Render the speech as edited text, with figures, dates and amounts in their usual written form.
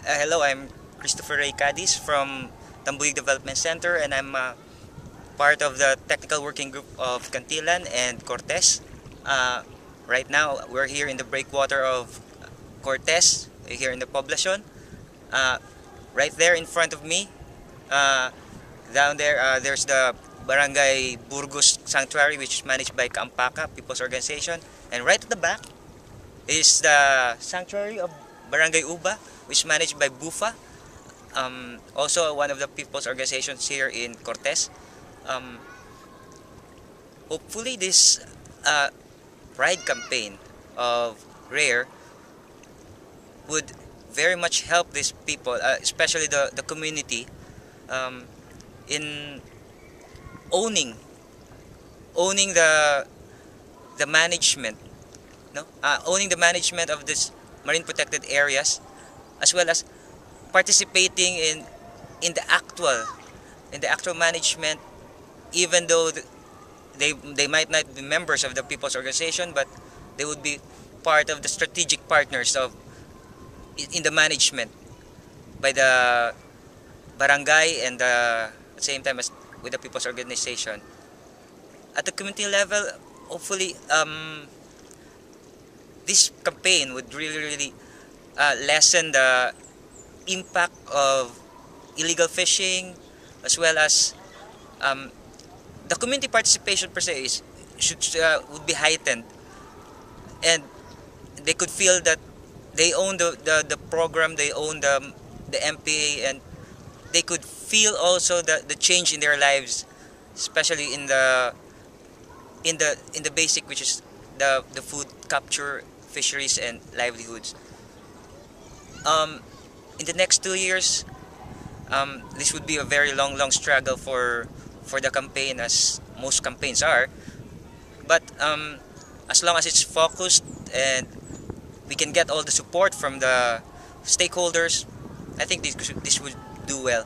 Hello, I'm Christopher Ray Cadiz from Tambuyig Development Center, and I'm part of the technical working group of Cantilan and Cortes. Uh, right now, we're here in the breakwater of Cortes, here in the Poblacion. Uh, right there in front of me, uh, down there, there's the Barangay Burgos Sanctuary, which is managed by Kaampaka People's Organization. And right at the back is the Sanctuary of Barangay Uba, which is managed by Bufa, also one of the people's organizations here in Cortes. Um, Hopefully, this uh, pride campaign of Rare would very much help these people, especially the community, um, in owning owning the management, no, owning the management of this marine protected areas, as well as participating in the actual management, even though they might not be members of the people's organization, but they would be part of the strategic partners of in the management by the barangay and at the same time as with the people's organization at the community level. Hopefully, this campaign would really lessen the impact of illegal fishing, as well as um, the community participation per se would be heightened, and they could feel that they own the program, they own the MPA, and they could feel also the change in their lives, especially in the basic, which is the food capture, fisheries, and livelihoods. Um, in the next 2 years, this would be a very long struggle for the campaign, as most campaigns are. But as long as it's focused and we can get all the support from the stakeholders, I think this would do well.